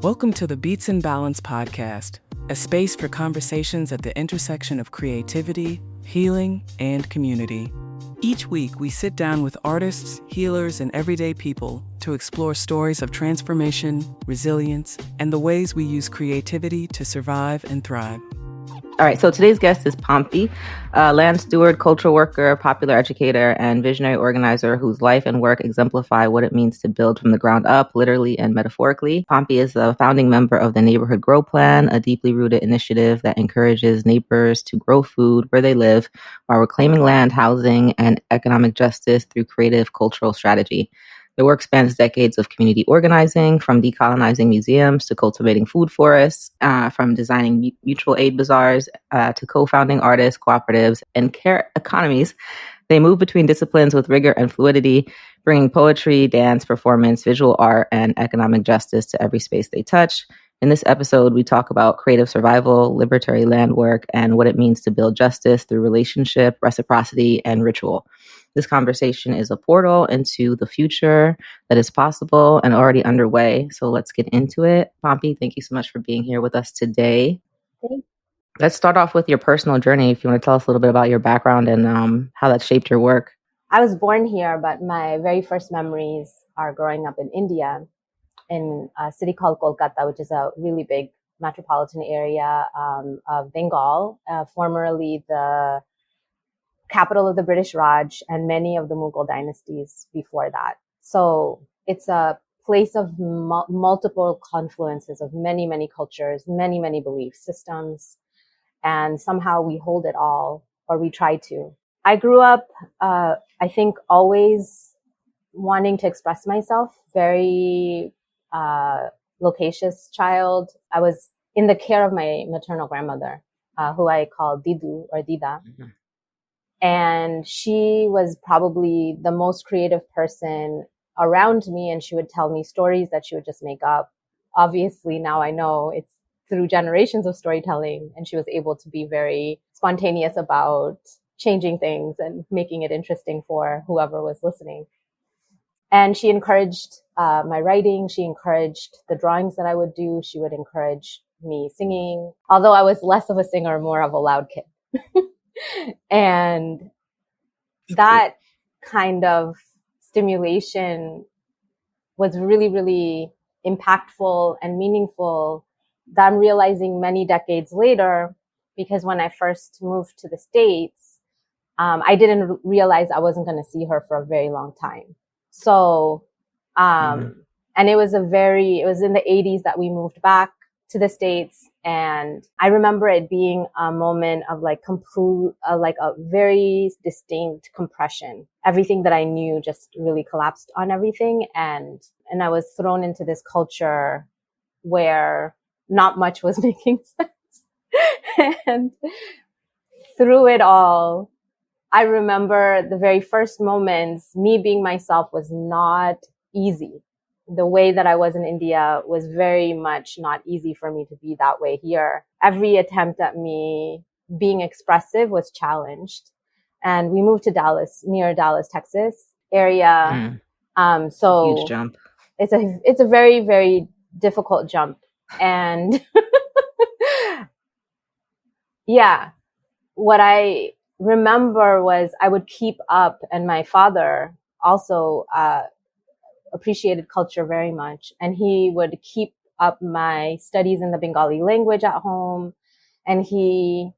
Welcome to the Beats and Balance podcast, a space for conversations at the intersection of creativity, healing, and community. Each week, we sit down with artists, healers, and everyday people to explore stories of transformation, resilience, and the ways we use creativity to survive and thrive. All right, so today's guest is Pampi, a land steward, cultural worker, popular educator, and visionary organizer whose life and work exemplify what it means to build from the ground up, literally and metaphorically. Pampi is a founding member of the Neighborhood Grow Plan, a deeply rooted initiative that encourages neighbors to grow food where they live while reclaiming land, housing, and economic justice through creative cultural strategy. The work spans decades of community organizing, from decolonizing museums to cultivating food forests, from designing mutual aid bazaars to co-founding artists, cooperatives, and care economies. They move between disciplines with rigor and fluidity, bringing poetry, dance, performance, visual art, and economic justice to every space they touch. In this episode, we talk about creative survival, libertary land work, and what it means to build justice through relationship, reciprocity, and ritual. This conversation is a portal into the future that is possible and already underway. So let's get into it. Pampi, thank you so much for being here with us today. Let's start off with your personal journey. If you want to tell us a little bit about your background and how that shaped your work. I was born here, but my very first memories are growing up in India, in a city called Kolkata, which is a really big metropolitan area of Bengal, formerly the capital of the British Raj and many of the Mughal dynasties before that. So it's a place of multiple confluences of many, many cultures, many, many belief systems. And somehow we hold it all, or we try to. I grew up, I think, always wanting to express myself, very loquacious child. I was in the care of my maternal grandmother, who I call Didu or Dida. Mm-hmm. And she was probably the most creative person around me. And she would tell me stories that she would just make up. Obviously, now I know it's through generations of storytelling. And she was able to be very spontaneous about changing things and making it interesting for whoever was listening. And she encouraged my writing. She encouraged the drawings that I would do. She would encourage me singing, although I was less of a singer, more of a loud kid. And that kind of stimulation was really, really impactful and meaningful that I'm realizing many decades later, because when I first moved to the States, I didn't realize I wasn't going to see her for a very long time. So, and it was in the 80s that we moved back to the States. And I remember it being a moment of like a very distinct compression. Everything that I knew just really collapsed on everything. And I was thrown into this culture where not much was making sense. And through it all, I remember the very first moments, me being myself was not easy. The way that I was in India was very much not easy for me to be that way here. Every attempt at me being expressive was challenged. And we moved to Dallas, near Dallas, Texas area. So huge jump. It's a very, very difficult jump. And yeah, what I remember was I would keep up, and my father also appreciated culture very much, and he would keep up my studies in the Bengali language at home, and he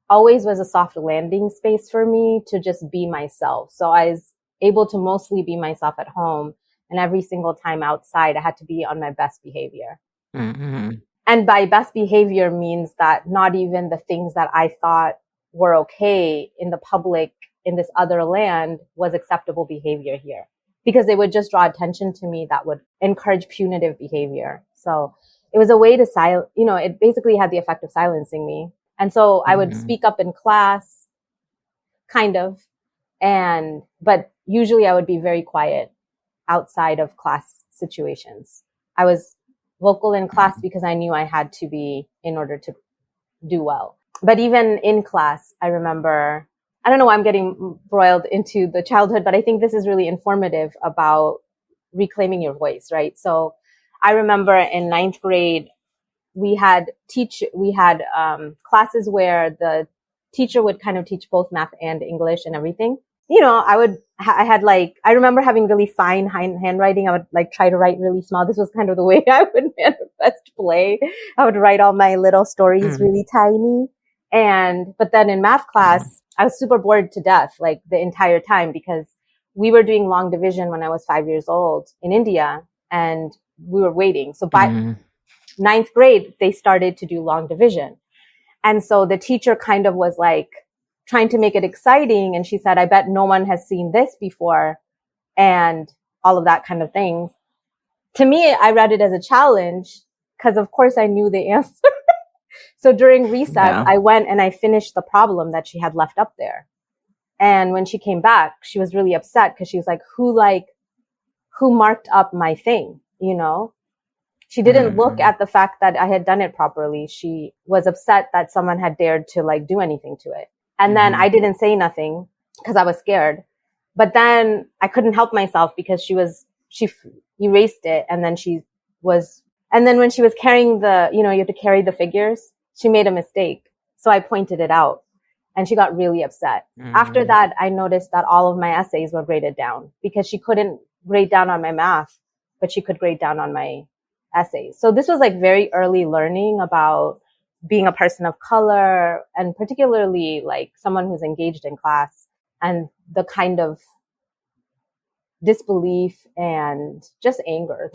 always was a soft landing space for me to just be myself. So I was able to mostly be myself at home, and every single time outside I had to be on my best behavior. Mm-hmm. And by best behavior means that not even the things that I thought were okay in the public in this other land was acceptable behavior here, because they would just draw attention to me that would encourage punitive behavior. So it was a way to it basically had the effect of silencing me. And so I would speak up in class, kind of, but usually I would be very quiet outside of class situations. I was vocal in class because I knew I had to be in order to do well. But even in class, I remember, I don't know why I'm getting broiled into the childhood, but I think this is really informative about reclaiming your voice, right? So I remember in ninth grade, we had classes where the teacher would kind of teach both math and English and everything. You know, I remember having really fine handwriting. I would like try to write really small. This was kind of the way I would manifest play. I would write all my little stories really tiny. But then in math class, I was super bored to death, like the entire time, because we were doing long division when I was 5 years old in India, and we were waiting. So by ninth grade, they started to do long division. And so the teacher kind of was like trying to make it exciting. And she said, I bet no one has seen this before, and all of that kind of things. To me, I read it as a challenge because of course I knew the answer. So during recess, I went and I finished the problem that she had left up there. And when she came back, she was really upset because she was like, who marked up my thing? You know, she didn't look at the fact that I had done it properly. She was upset that someone had dared to like do anything to it. And then I didn't say nothing because I was scared. But then I couldn't help myself because she erased it. And then when she was carrying you have to carry the figures, she made a mistake. So I pointed it out and she got really upset. After that, I noticed that all of my essays were graded down because she couldn't grade down on my math, but she could grade down on my essays. So this was like very early learning about being a person of color, and particularly like someone who's engaged in class, and the kind of disbelief and just anger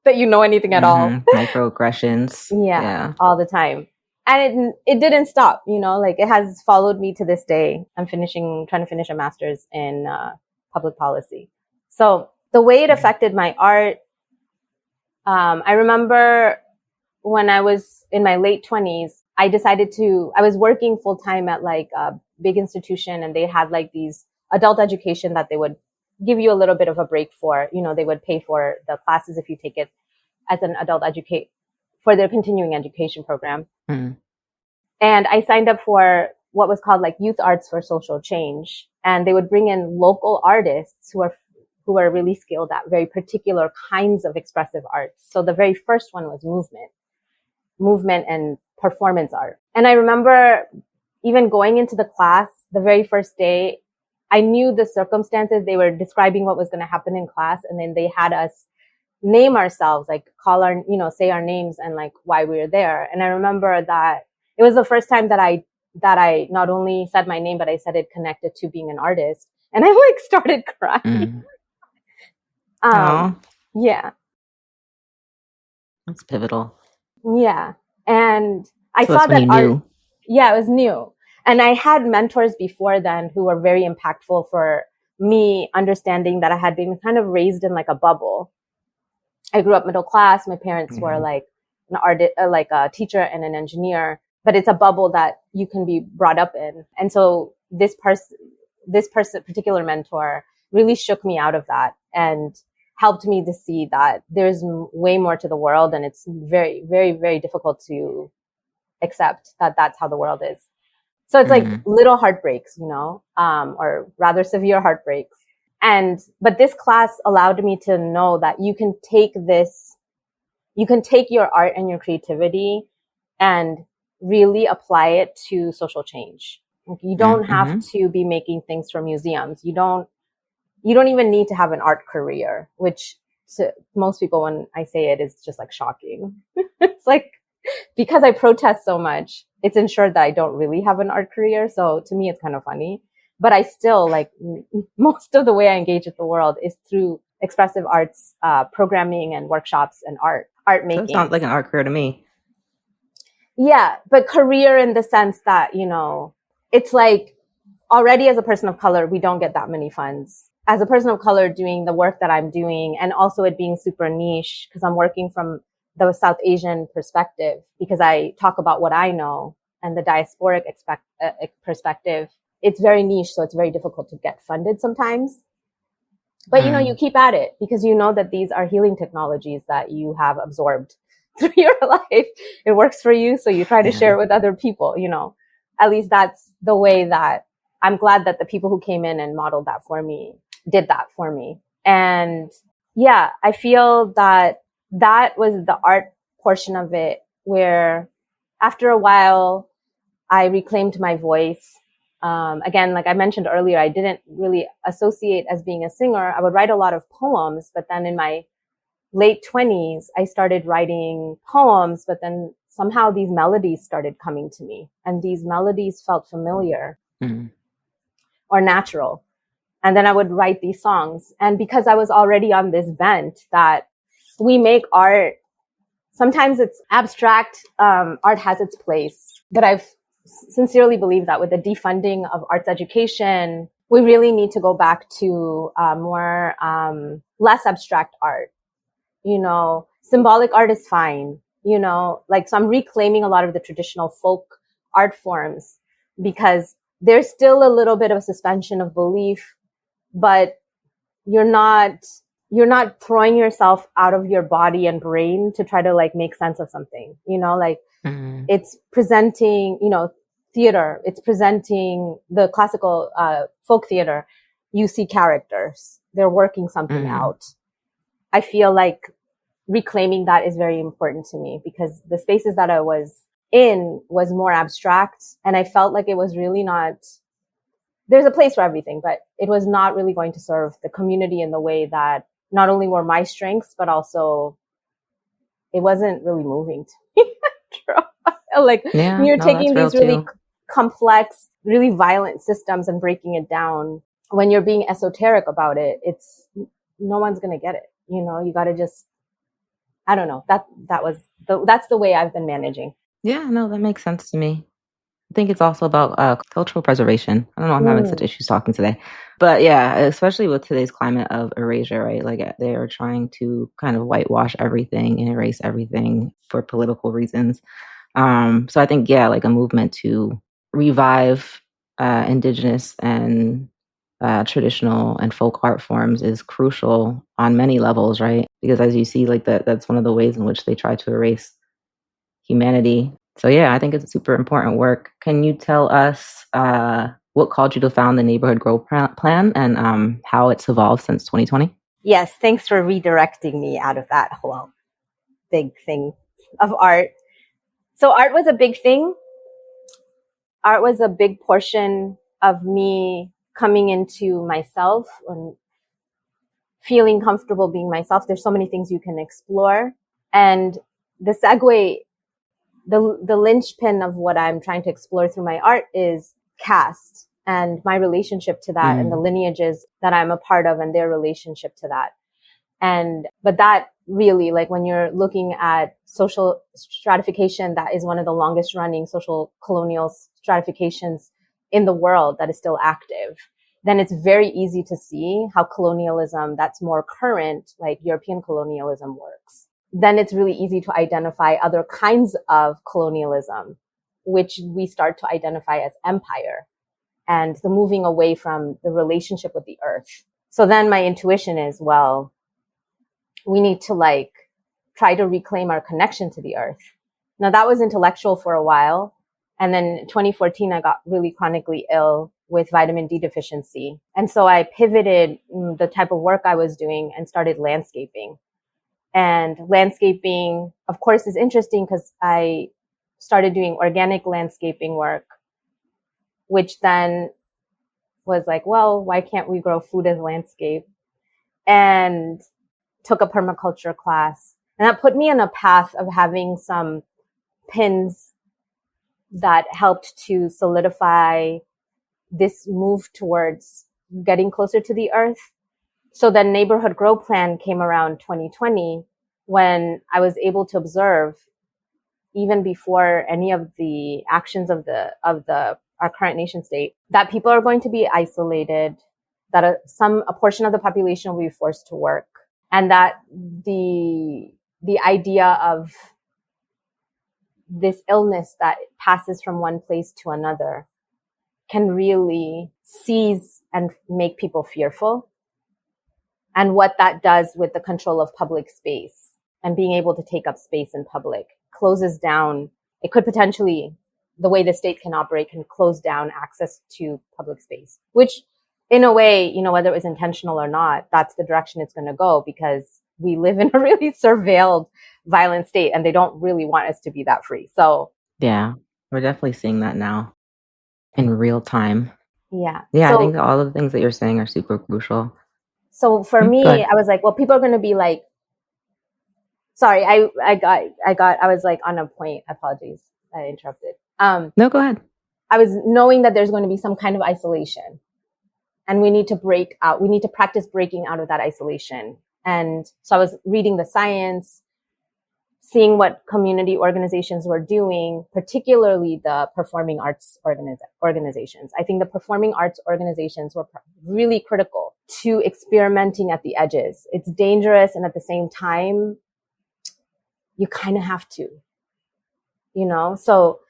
that you know anything at all. Microaggressions. Yeah, all the time. And it didn't stop, you know, like it has followed me to this day. I'm trying to finish a master's in public policy. So the way it affected my art, I remember when I was in my late 20s, I was working full time at like a big institution, and they had like these adult education that they would give you a little bit of a break for. You know, they would pay for the classes if you take it as an adult for their continuing education program. And I signed up for what was called like Youth Arts for Social Change. And they would bring in local artists who are really skilled at very particular kinds of expressive arts. So the very first one was movement and performance art. And I remember even going into the class the very first day, I knew the circumstances. They were describing what was going to happen in class. And then they had us name ourselves, like say our names and like why we were there. And I remember that it was the first time that I not only said my name, but I said it connected to being an artist. And I like started crying. Yeah. That's pivotal. Yeah. And I So saw that's when that you art. knew. Yeah, it was new. And I had mentors before then who were very impactful for me understanding that I had been kind of raised in like a bubble. I grew up middle class. My parents were like an artist, like a teacher and an engineer, but it's a bubble that you can be brought up in. And so this particular mentor really shook me out of that and helped me to see that there's way more to the world, and it's very, very, very difficult to accept that that's how the world is. So it's like little heartbreaks, you know, or rather severe heartbreaks. But this class allowed me to know that you can take your art and your creativity and really apply it to social change. Like, you don't have to be making things for museums. You don't even need to have an art career, which to most people, when I say it, is just like shocking. It's like, because I protest so much, it's ensured that I don't really have an art career. So to me, it's kind of funny. But I still, like, most of the way I engage with the world is through expressive arts, programming and workshops and art making. So it sounds like an art career to me. Yeah, but career in the sense that, you know, it's like already as a person of color, we don't get that many funds. As a person of color doing the work that I'm doing, and also it being super niche because I'm working from the South Asian perspective, because I talk about what I know and the diasporic perspective. It's very niche, so it's very difficult to get funded sometimes. But, you know, you keep at it because you know that these are healing technologies that you have absorbed through your life. It works for you, so you try to share it with other people, you know. At least that's the way that I'm glad that the people who came in and modeled that for me did that for me. And yeah, I feel that that was the art portion of it, where after a while I reclaimed my voice. Again, like I mentioned earlier, I didn't really associate as being a singer. I would write a lot of poems, but then in my late 20s, I started writing poems, but then somehow these melodies started coming to me, and these melodies felt familiar or natural. And then I would write these songs. And because I was already on this bent that we make art, sometimes it's abstract. Art has its place, but I've sincerely believe that with the defunding of arts education, we really need to go back to more less abstract art. You know, symbolic art is fine. You know, like, so I'm reclaiming a lot of the traditional folk art forms because there's still a little bit of a suspension of belief, but you're not throwing yourself out of your body and brain to try to like make sense of something, you know, like it's presenting, you know, theater, it's presenting the classical folk theater. You see characters, they're working something out. I feel like reclaiming that is very important to me because the spaces that I was in was more abstract, and I felt like it was really not, there's a place for everything, but it was not really going to serve the community in the way that not only were my strengths, but also it wasn't really moving to me. Like, you're taking these really complex, really violent systems and breaking it down. When you're being esoteric about it, it's, no one's going to get it. You know, you got to just, I don't know, that's the way I've been managing. Yeah, no, that makes sense to me. I think it's also about cultural preservation. I don't know, I'm having such issues talking today. But yeah, especially with today's climate of erasure, right? Like they are trying to kind of whitewash everything and erase everything for political reasons. So I think, yeah, like a movement to revive indigenous and traditional and folk art forms is crucial on many levels, right? Because as you see, like that's one of the ways in which they try to erase humanity. So yeah, I think it's super important work. Can you tell us what called you to found the Neighborhood Grow Plan and how it's evolved since 2020? Yes, thanks for redirecting me out of that whole big thing of art. So art was a big thing. Art was a big portion of me coming into myself and feeling comfortable being myself. There's so many things you can explore. And the segue, the linchpin of what I'm trying to explore through my art is caste and my relationship to that and the lineages that I'm a part of and their relationship to that. But that really, like when you're looking at social stratification, that is one of the longest running social colonial stratifications in the world that is still active, then it's very easy to see how colonialism that's more current, like European colonialism, works. Then it's really easy to identify other kinds of colonialism, which we start to identify as empire and the moving away from the relationship with the earth. So then my intuition is, well, we need to like try to reclaim our connection to the earth. Now that was intellectual for a while. And then in 2014, I got really chronically ill with vitamin D deficiency. And so I pivoted the type of work I was doing and started landscaping. And landscaping, of course, is interesting because I started doing organic landscaping work, which then was like, well, why can't we grow food as landscape? And took a permaculture class. And that put me on a path of having some pins that helped to solidify this move towards getting closer to the earth. So then Neighborhood Grow Plan came around 2020 when I was able to observe, even before any of the actions of our current nation state, that people are going to be isolated, that a portion of the population will be forced to work, and that the idea of this illness that passes from one place to another can really seize and make people fearful. And what that does with the control of public space and being able to take up space in public closes down. It could potentially, the way the state can operate can close down access to public space, which in a way, you know, whether it was intentional or not, that's the direction it's going to go, because we live in a really surveilled, violent state, and they don't really want us to be that free. So Yeah, we're definitely seeing that now in real time. yeah. Yeah, I So think all of the things that you're saying are super crucial. for me, Good. I was like, well, people are going to be like, sorry, I was like on a point. Apologies, I interrupted. No, go ahead. I was knowing that there's going to be some kind of isolation, and we need to break out. We need to practice breaking out of that isolation. And so I was reading the science, seeing what community organizations were doing, particularly the performing arts organizations. I think the performing arts organizations were really critical to experimenting at the edges. It's dangerous, and at the same time, you kind of have to, so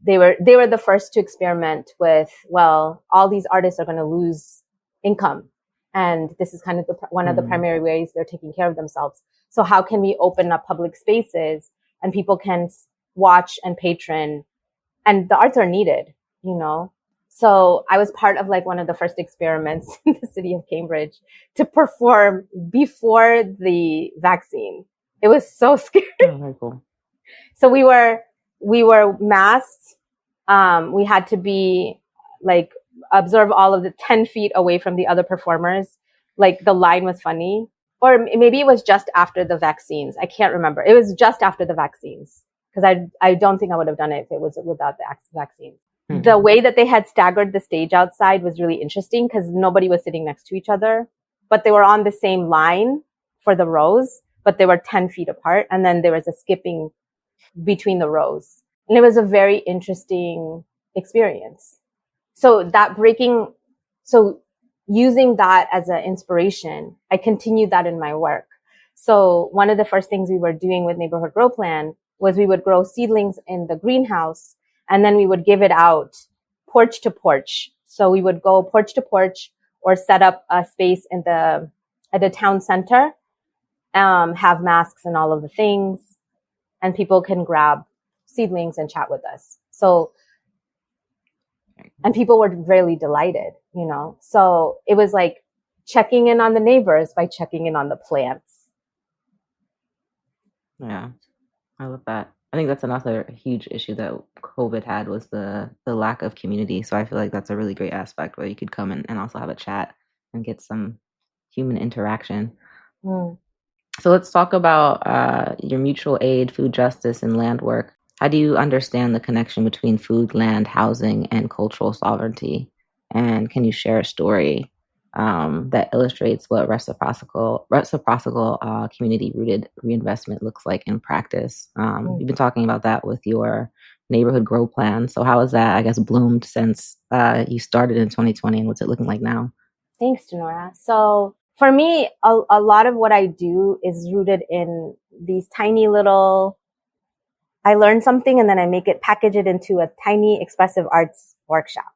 they were the first to experiment with, well, all these artists are going to lose income, and this is kind of one of the primary ways they're taking care of themselves. So how can we open up public spaces and people can watch and patron, and the arts are needed, So I was part of like one of the first experiments in the city of Cambridge to perform before the vaccine. It was so scary. Oh, very cool. So we were masked. We had to be like observe all of the 10 feet away from the other performers. Like the line was funny, or maybe it was just after the vaccines. I can't remember. It was just after the vaccines, because I don't think I would have done it if it was without the vaccine. Mm-hmm. The way that they had staggered the stage outside was really interesting, because nobody was sitting next to each other, but they were on the same line for the rows, but they were 10 feet apart. And then there was a skipping between the rows. And it was a very interesting experience. So using that as an inspiration, I continued that in my work. So one of the first things we were doing with Neighborhood Grow Plan was we would grow seedlings in the greenhouse, and then we would give it out porch to porch. So we would go porch to porch or set up a space at the town center, have masks and all of the things, and people can grab seedlings and chat with us. So, and people were really delighted, So it was like checking in on the neighbors by checking in on the plants. Yeah, I love that. I think that's another huge issue that COVID had, was the lack of community. So I feel like that's a really great aspect where you could come and also have a chat and get some human interaction. So let's talk about your mutual aid, food justice, and land work. How do you understand the connection between food, land, housing, and cultural sovereignty? And can you share a story that illustrates what reciprocal community-rooted reinvestment looks like in practice? You've been talking about that with your neighborhood grow plan. So how has that, I guess, bloomed since you started in 2020, and what's it looking like now? Thanks, Tinora. So for me, a lot of what I do is rooted in these tiny little, I learn something and then I package it into a tiny expressive arts workshop.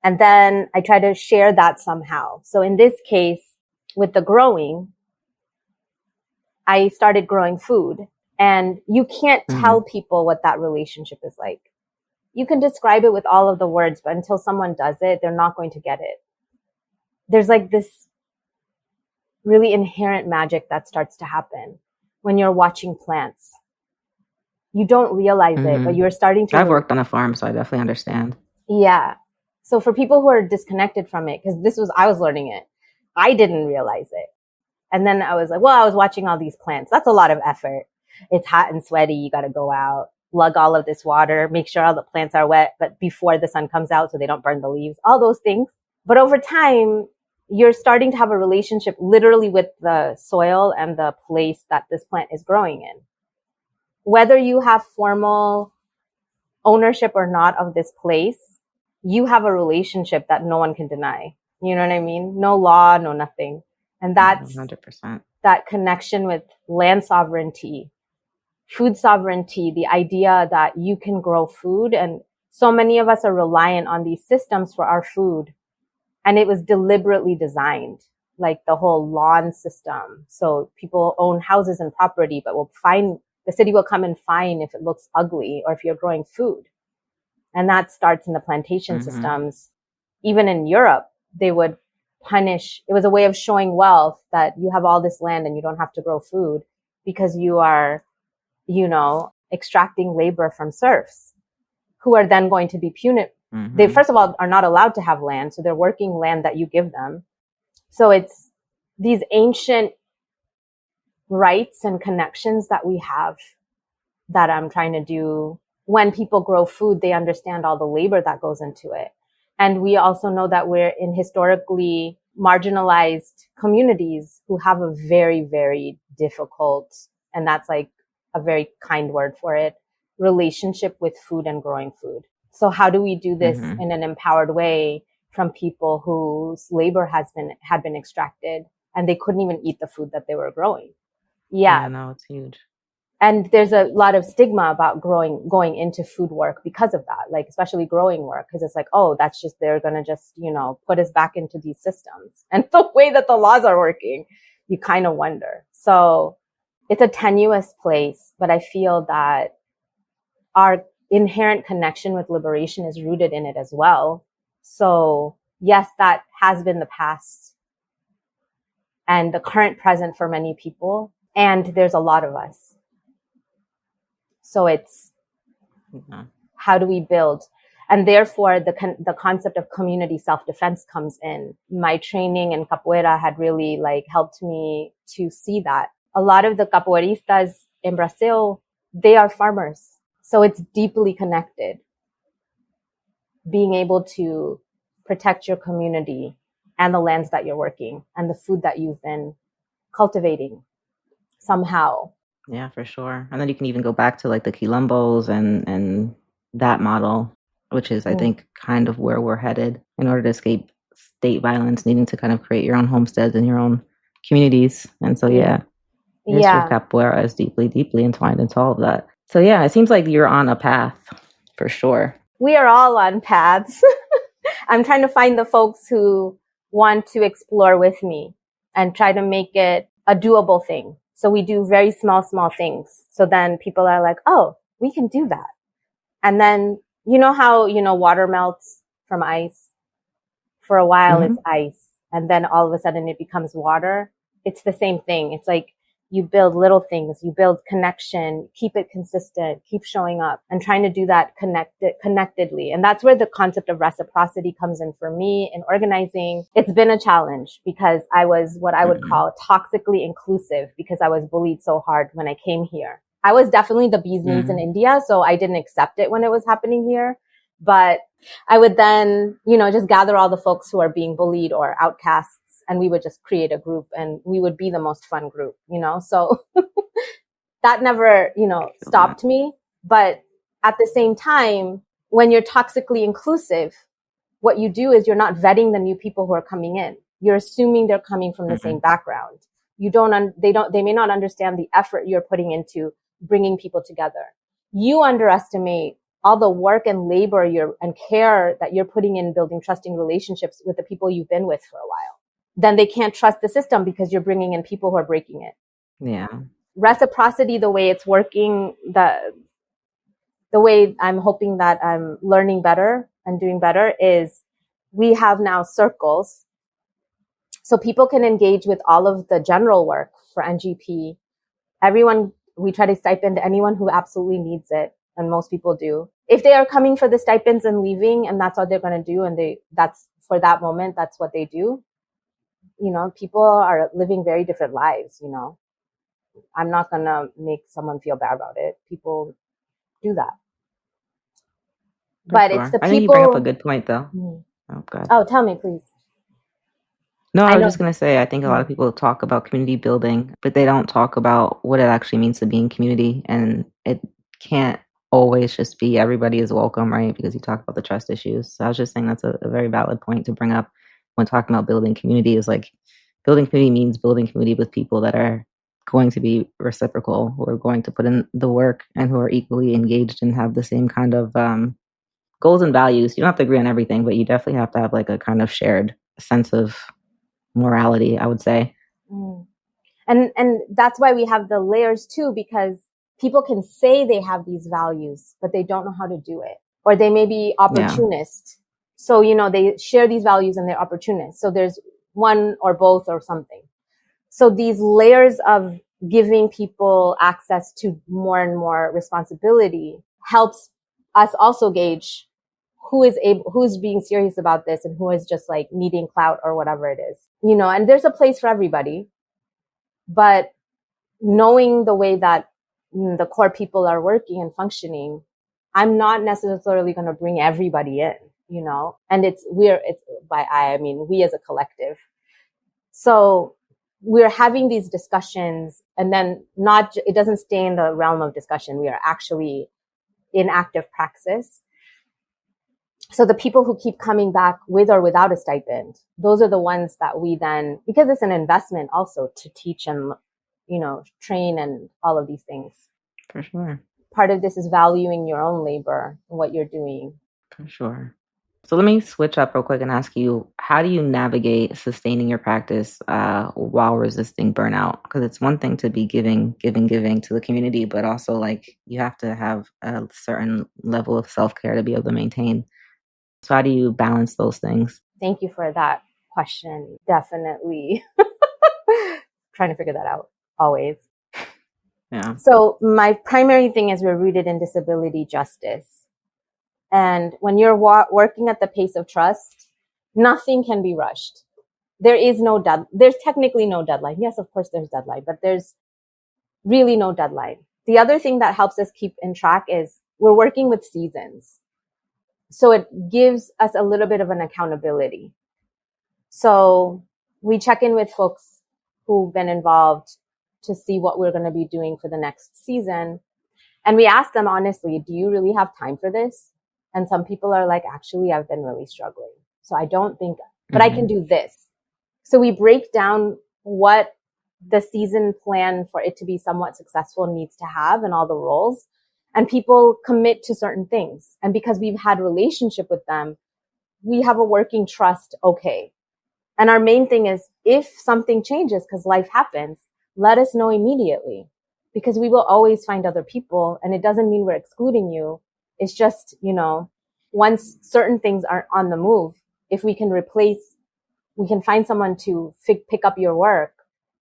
And then I try to share that somehow. So in this case, with the growing, I started growing food, and you can't tell people what that relationship is like. You can describe it with all of the words, but until someone does it, they're not going to get it. There's like this really inherent magic that starts to happen when you're watching plants. You don't realize it, but you're starting to. I've worked on a farm, so I definitely understand. Yeah. So for people who are disconnected from it, because I was learning it, I didn't realize it. And then I was like, well, I was watching all these plants. That's a lot of effort. It's hot and sweaty. You got to go out, lug all of this water, make sure all the plants are wet, but before the sun comes out so they don't burn the leaves, all those things. But over time, you're starting to have a relationship literally with the soil and the place that this plant is growing in. Whether you have formal ownership or not of this place, you have a relationship that no one can deny. You know what I mean? No law, no nothing. And that's 100%. That connection with land sovereignty, food sovereignty, the idea that you can grow food. And so many of us are reliant on these systems for our food. And it was deliberately designed, like the whole lawn system. So people own houses and property, but the city will come and fine if it looks ugly or if you're growing food. And that starts in the plantation systems. Even in Europe, they would punish. It was a way of showing wealth that you have all this land and you don't have to grow food because you are, extracting labor from serfs who are then going to be punitive. Mm-hmm. They, first of all, are not allowed to have land. So they're working land that you give them. So it's these ancient rights and connections that we have that I'm trying to do. When people grow food, they understand all the labor that goes into it. And we also know that we're in historically marginalized communities who have a very, very difficult, and that's like a very kind word for it, relationship with food and growing food. So how do we do this in an empowered way from people whose labor had been extracted and they couldn't even eat the food that they were growing? Yeah, no, it's huge. And there's a lot of stigma about going into food work because of that, like especially growing work, because it's like, oh, that's just, they're going to just, put us back into these systems. And the way that the laws are working, you kind of wonder. So it's a tenuous place, but I feel that our inherent connection with liberation is rooted in it as well. So yes, that has been the past and the current present for many people. And there's a lot of us. So it's how do we build? And therefore, the concept of community self-defense comes in. My training in capoeira had really helped me to see that. A lot of the capoeiristas in Brazil, they are farmers. So it's deeply connected. Being able to protect your community and the lands that you're working and the food that you've been cultivating somehow. Yeah, for sure. And then you can even go back to the quilombos and that model, which is, I think, kind of where we're headed in order to escape state violence, needing to kind of create your own homesteads and your own communities. And so, the history of capoeira is deeply, deeply entwined into all of that. So, yeah, it seems like you're on a path for sure. We are all on paths. I'm trying to find the folks who want to explore with me and try to make it a doable thing. So we do very small things. So then people are like, oh, we can do that. And then, you know how, water melts from ice? For a while, it's ice. And then all of a sudden it becomes water. It's the same thing. It's like you build little things, you build connection, keep it consistent, keep showing up and trying to do that connectedly. And that's where the concept of reciprocity comes in for me in organizing. It's been a challenge because I was what I would call toxically inclusive because I was bullied so hard when I came here. I was definitely the bee's knees in India, so I didn't accept it when it was happening here. But I would then, just gather all the folks who are being bullied or outcasts, and we would just create a group and we would be the most fun group, so that never, stopped me. But at the same time, when you're toxically inclusive, what you do is you're not vetting the new people who are coming in. You're assuming they're coming from the same background. They may not understand the effort you're putting into bringing people together. You underestimate all the work and labor and care that you're putting in building trusting relationships with the people you've been with for a while. Then they can't trust the system because you're bringing in people who are breaking it. Yeah. Reciprocity, the way it's working, the way I'm hoping that I'm learning better and doing better is we have now circles. So people can engage with all of the general work for NGP. We try to stipend anyone who absolutely needs it. And most people do. If they are coming for the stipends and leaving and that's all they're going to do, and that's for that moment, that's what they do. People are living very different lives, I'm not going to make someone feel bad about it. People do that. But it's the people. I think you bring up a good point, though. Oh, God. Oh, tell me, please. No, I was just going to say, I think a lot of people talk about community building, but they don't talk about what it actually means to be in community. And it can't always just be everybody is welcome, right? Because you talk about the trust issues. So I was just saying that's a very valid point to bring up when talking about building community is building community means building community with people that are going to be reciprocal, who are going to put in the work and who are equally engaged and have the same kind of goals and values. You don't have to agree on everything, but you definitely have to have a kind of shared sense of morality, I would say. And that's why we have the layers too, because people can say they have these values, but they don't know how to do it. Or they may be opportunist. So, they share these values and they're opportunists. So there's one or both or something. So these layers of giving people access to more and more responsibility helps us also gauge who's being serious about this and who is just like needing clout or whatever it is, and there's a place for everybody. But knowing the way that the core people are working and functioning, I'm not necessarily going to bring everybody in, and I mean, we as a collective. So we're having these discussions, and then it doesn't stay in the realm of discussion. We are actually in active praxis. So the people who keep coming back with or without a stipend, those are the ones that we then, because it's an investment also to teach and, train and all of these things. For sure. Part of this is valuing your own labor and what you're doing. For sure. So let me switch up real quick and ask you, how do you navigate sustaining your practice while resisting burnout? Because it's one thing to be giving to the community, but also like you have to have a certain level of self-care to be able to maintain. So how do you balance those things? Thank you for that question. Definitely. Trying to figure that out always. Yeah. So my primary thing is we're rooted in disability justice. And when you're working at the pace of trust, nothing can be rushed. There's technically no deadline. Yes, of course there's deadline, but there's really no deadline. The other thing that helps us keep in track is we're working with seasons. So it gives us a little bit of an accountability. So we check in with folks who've been involved to see what we're going to be doing for the next season. And we ask them honestly, do you really have time for this? And some people are like, actually, I've been really struggling. So I don't think, but I can do this. So we break down what the season plan for it to be somewhat successful needs to have and all the roles. And people commit to certain things. And because we've had relationship with them, we have a working trust. Okay. And our main thing is if something changes, because life happens, let us know immediately, because we will always find other people. And it doesn't mean we're excluding you. It's just, once certain things are on the move, if we can find someone to pick up your work,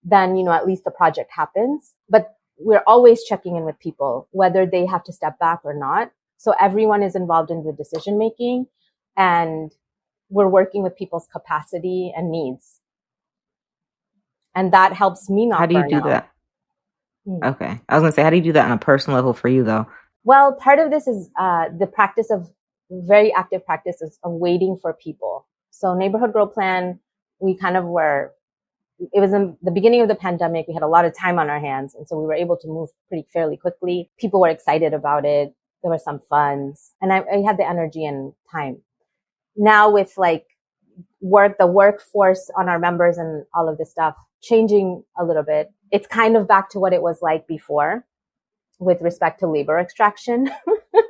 then, at least the project happens. But we're always checking in with people, whether they have to step back or not. So everyone is involved in the decision making, and we're working with people's capacity and needs. And that helps me not burn out. How do you do that? Okay. I was going to say, how do you do that on a personal level for you, though? Well, part of this is the practice of very active practices of waiting for people. So Neighborhood Grow Plan, we kind of it was in the beginning of the pandemic. We had a lot of time on our hands. And so we were able to move fairly quickly. People were excited about it. There were some funds, and I had the energy and time. Now with like the workforce on our members and all of this stuff changing a little bit, it's kind of back to what it was like before with respect to labor extraction,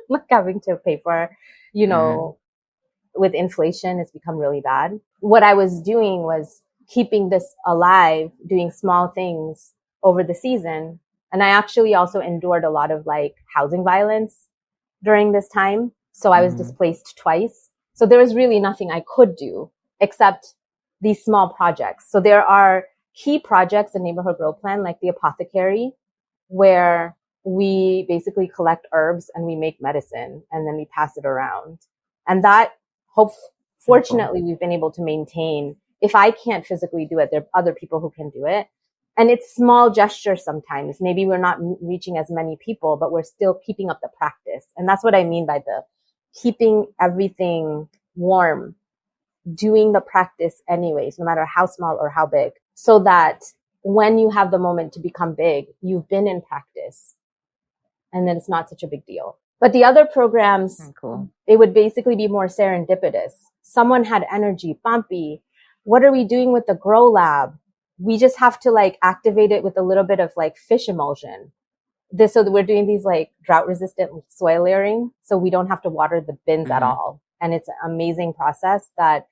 like having to pay for, with inflation, it's become really bad. What I was doing was keeping this alive, doing small things over the season. And I actually also endured a lot of like housing violence during this time. So I was displaced twice. So there was really nothing I could do except these small projects. So there are key projects in Neighborhood Grow Plan, like the apothecary, where we basically collect herbs and we make medicine and then we pass it around. And that fortunately, we've been able to maintain. If I can't physically do it, there are other people who can do it. And it's small gestures sometimes. Maybe we're not reaching as many people, but we're still keeping up the practice. And that's what I mean by the keeping everything warm, doing the practice anyways, no matter how small or how big, so that when you have the moment to become big, you've been in practice. And then it's not such a big deal. But the other programs, it would basically be more serendipitous. Someone had energy. Pampi, what are we doing with the grow lab? We just have to like activate it with a little bit of like fish emulsion. So we're doing these like drought resistant soil layering. So we don't have to water the bins at all. And it's an amazing process that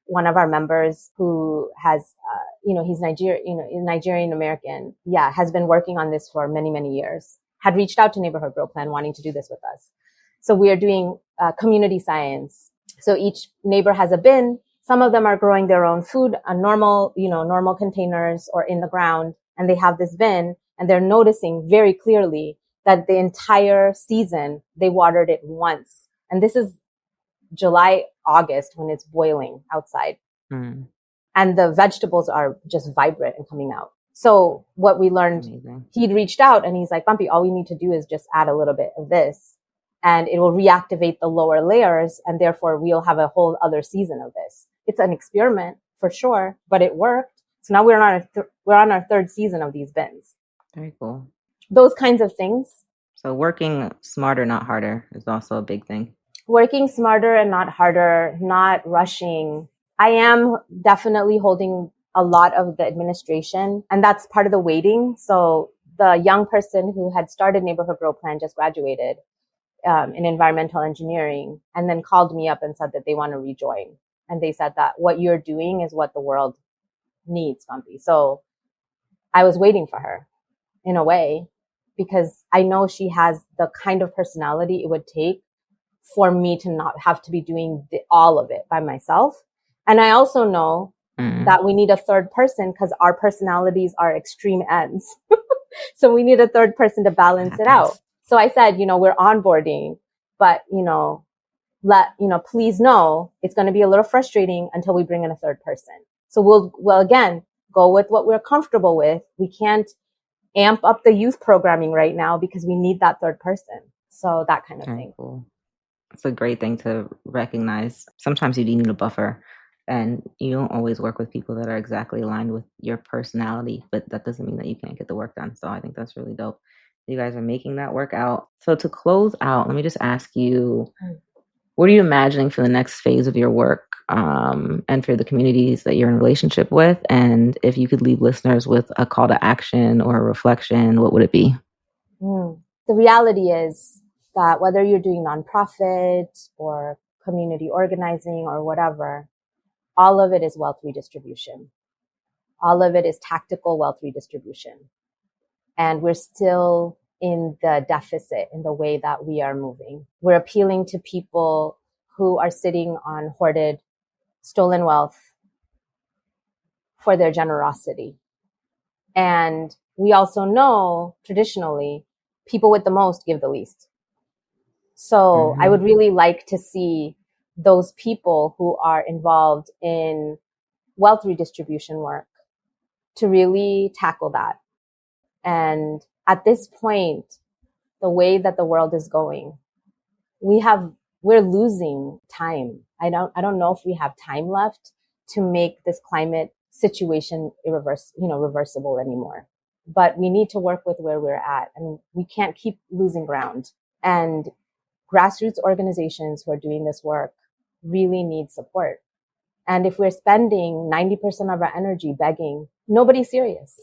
one of our members who has, he's Nigerian American, has been working on this for many, many years, had reached out to Neighborhood Grow Plan wanting to do this with us. So we are doing community science. So each neighbor has a bin. Some of them are growing their own food on normal containers or in the ground, and they have this bin, and they're noticing very clearly that the entire season they watered it once. And this is July, August, when it's boiling outside. Mm. And the vegetables are just vibrant and coming out. So what we learned, Amazing. He'd reached out and he's like, Pampi, all we need to do is just add a little bit of this and it will reactivate the lower layers. And therefore we'll have a whole other season of this. It's an experiment for sure, but it worked. So now we're on our third season of these bins. Very cool. Those kinds of things. So working smarter, not harder is also a big thing. Working smarter and not harder, not rushing. I am definitely holding a lot of the administration, and that's part of the waiting. So the young person who had started Neighborhood Grow Plan just graduated in environmental engineering and then called me up and said that they want to rejoin. And they said that what you're doing is what the world needs, Pampi. So I was waiting for her in a way because I know she has the kind of personality it would take for me to not have to be doing all of it by myself. And I also know that we need a third person because our personalities are extreme ends. So we need a third person to balance it out. So I said, we're onboarding, but, please know it's going to be a little frustrating until we bring in a third person. So we'll again, go with what we're comfortable with. We can't amp up the youth programming right now because we need that third person. So that kind of thing. Cool. It's a great thing to recognize. Sometimes you do need a buffer, and you don't always work with people that are exactly aligned with your personality, but that doesn't mean that you can't get the work done. So I think that's really dope. You guys are making that work out. So to close out, let me just ask you, what are you imagining for the next phase of your work and for the communities that you're in relationship with? And if you could leave listeners with a call to action or a reflection, what would it be? The reality is that whether you're doing nonprofit or community organizing or whatever, all of it is wealth redistribution. All of it is tactical wealth redistribution. And we're still in the deficit in the way that we are moving. We're appealing to people who are sitting on hoarded, stolen wealth for their generosity. And we also know traditionally people with the most give the least. So I would really like to see those people who are involved in wealth redistribution work to really tackle that. And at this point, the way that the world is going, we're losing time. I don't know if we have time left to make this climate situation reversible anymore. But we need to work with where we're at, and we can't keep losing ground. And grassroots organizations who are doing this work really need support. And if we're spending 90% of our energy begging, nobody's serious.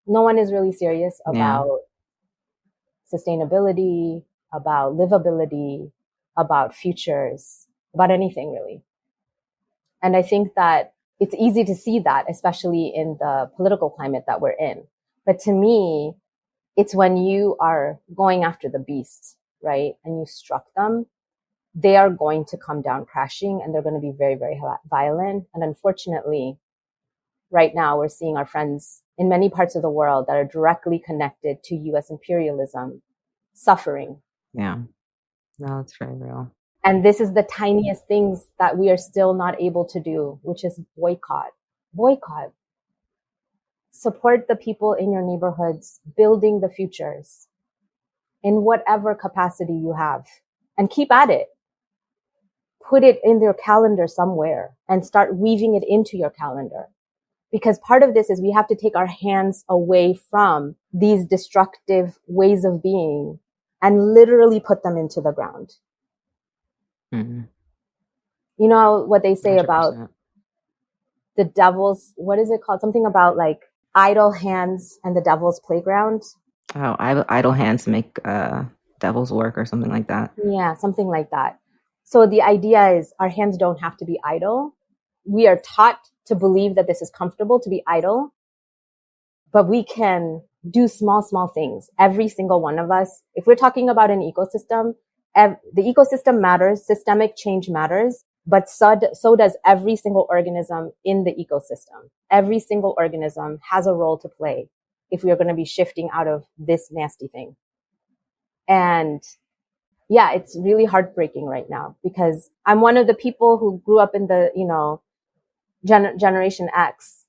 No one is really serious about sustainability, about livability, about futures, about anything really. And I think that it's easy to see that, especially in the political climate that we're in. But to me, it's when you are going after the beast, right? And you struck them, they are going to come down crashing and they're going to be very, very violent. And unfortunately, right now we're seeing our friends in many parts of the world that are directly connected to US imperialism suffering. Yeah. No, it's very real. And this is the tiniest things that we are still not able to do, which is boycott. Boycott. Support the people in your neighborhoods, building the futures in whatever capacity you have, and keep at it. Put it in your calendar somewhere and start weaving it into your calendar. Because part of this is we have to take our hands away from these destructive ways of being and literally put them into the ground. Mm-hmm. You know what they say 100%. about the devil's, what is it called? Something about like idle hands and the devil's playground. Oh, idle hands make devil's work or something like that. Yeah, something like that. So the idea is our hands don't have to be idle. We are taught to believe that this is comfortable to be idle, but we can do small, small things. Every single one of us, if we're talking about an ecosystem, the ecosystem matters, systemic change matters, but so does every single organism in the ecosystem. Every single organism has a role to play if we are going to be shifting out of this nasty thing. And yeah, it's really heartbreaking right now because I'm one of the people who grew up in the, Generation X.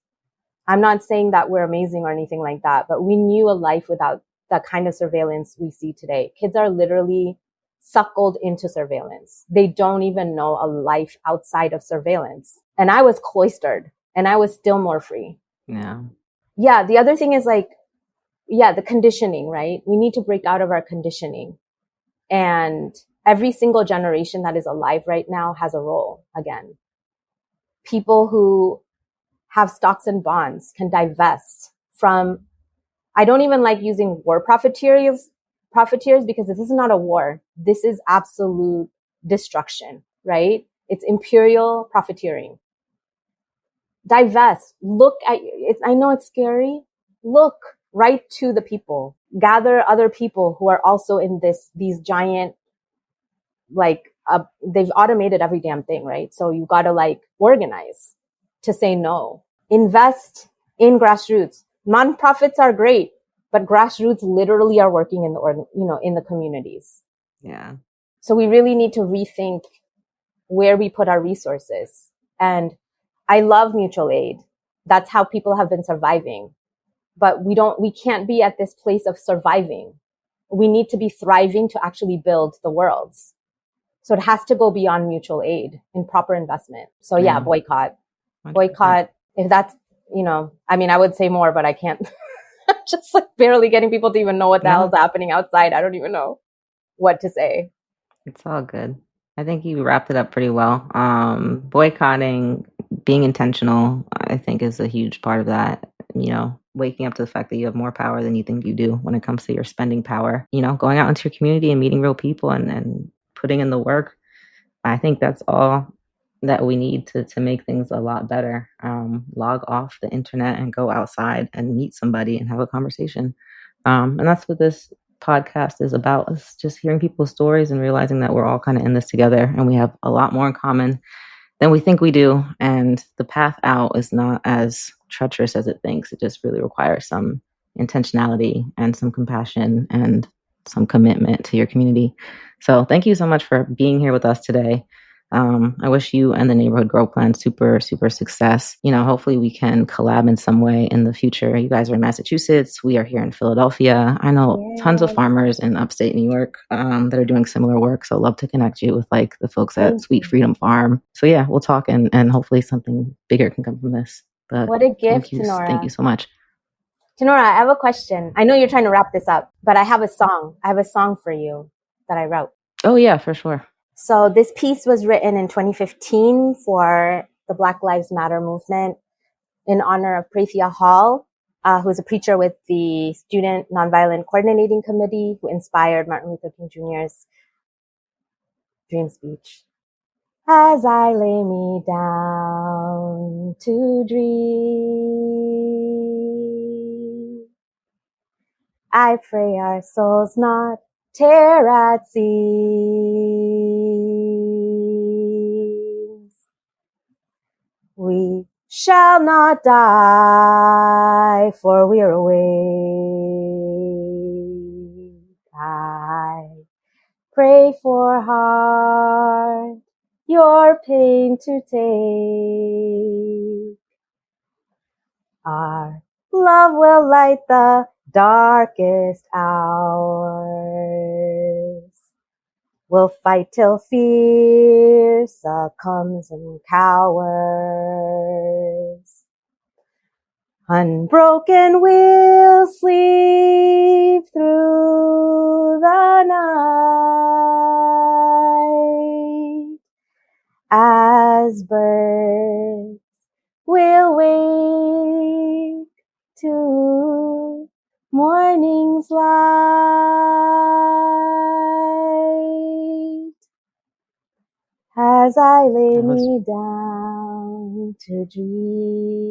I'm not saying that we're amazing or anything like that, but we knew a life without the kind of surveillance we see today. Kids are literally suckled into surveillance. They don't even know a life outside of surveillance. And I was cloistered and I was still more free. Yeah. Yeah. The other thing is the conditioning, right? We need to break out of our conditioning. And every single generation that is alive right now has a role again. People who have stocks and bonds can divest from, I don't even like using war profiteers because this is not a war. This is absolute destruction, right? It's imperial profiteering. Divest, look at it. I know it's scary. Look right to the people, gather other people who are also in these giant, they've automated every damn thing, right? So you got to organize to say no. Invest in grassroots. Nonprofits are great, but grassroots literally are working in the communities. Yeah. So we really need to rethink where we put our resources. And I love mutual aid. That's how people have been surviving. But we can't be at this place of surviving. We need to be thriving to actually build the worlds. So it has to go beyond mutual aid in proper investment. So yeah, boycott. 100%. If that's, I would say more, but I can't. Just barely getting people to even know what the hell is happening outside. I don't even know what to say. It's all good. I think you wrapped it up pretty well. Boycotting, being intentional, I think is a huge part of that. Waking up to the fact that you have more power than you think you do when it comes to your spending power. Going out into your community and meeting real people and putting in the work. I think that's all that we need to make things a lot better. Log off the internet and go outside and meet somebody and have a conversation. And that's what this podcast is about, is just hearing people's stories and realizing that we're all kind of in this together and we have a lot more in common than we think we do. And the path out is not as treacherous as it thinks. It just really requires some intentionality and some compassion and some commitment to your community. So thank you so much for being here with us today. I wish you and the Neighborhood Grow Plan super, super success. Hopefully we can collab in some way in the future. You guys are in Massachusetts. We are here in Philadelphia. I know tons of farmers in upstate New York that are doing similar work. So love to connect you with the folks at Sweet Freedom Farm. So yeah, we'll talk and hopefully something bigger can come from this. But what a gift, Tinora. Thank you so much. Tinora, I have a question. I know you're trying to wrap this up, but I have a song. I have a song for you that I wrote. Oh yeah, for sure. So this piece was written in 2015 for the Black Lives Matter movement in honor of Prathia Hall, who's a preacher with the Student Nonviolent Coordinating Committee, who inspired Martin Luther King Jr.'s dream speech. As I lay me down to dream, I pray our souls not tear at seams. We shall not die, for we are awake. I pray for heart your pain to take. Our love will light the darkest hours. We'll fight till fear succumbs and cowers. Unbroken we'll sleep through the night. As birds we'll wake to morning's light. As I lay me down to dream,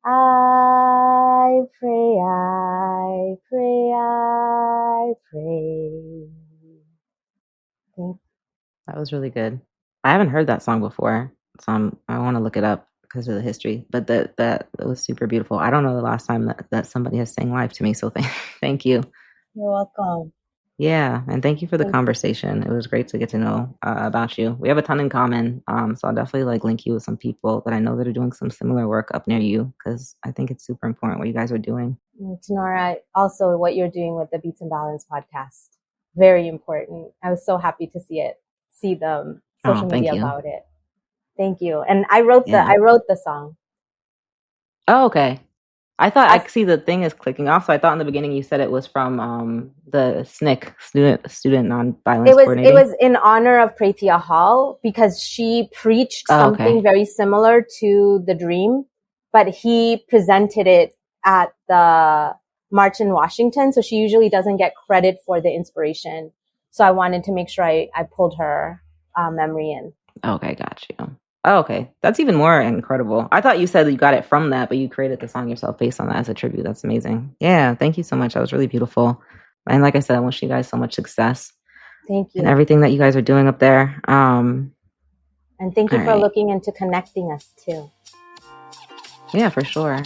I pray, I pray, I pray. That was really good. I haven't heard that song before, so I want to look it up because of the history. But that was super beautiful. I don't know the last time that somebody has sang live to me, so thank you. You're welcome. Yeah, and thank you for the Thank you. conversation. It was great to get to know about you. We have a ton in common, so I'll definitely like link you with some people that I know that are doing some similar work up near you because I think it's super important what you guys are doing. Tinora, also what you're doing with the Beats and Balance podcast, very important. I was so happy to see the social Thank media you. about it. Thank you. And I wrote Yeah. the song. Oh, okay. I thought I see the thing is clicking off, so I thought in the beginning you said it was from the SNCC, Student Nonviolence It Coordinating. was in honor of Preetia Hall because she preached something very similar to the dream, but he presented it at the March in Washington. So she usually doesn't get credit for the inspiration. So I wanted to make sure I pulled her memory in. Okay, got you. Oh, okay. That's even more incredible. I thought you said that you got it from that, but you created the song yourself based on that as a tribute. That's amazing. Yeah, thank you so much. That was really beautiful. And like I said, I wish you guys so much success. Thank you. And everything that you guys are doing up there. And thank you for right. looking into connecting us too. Yeah, for sure.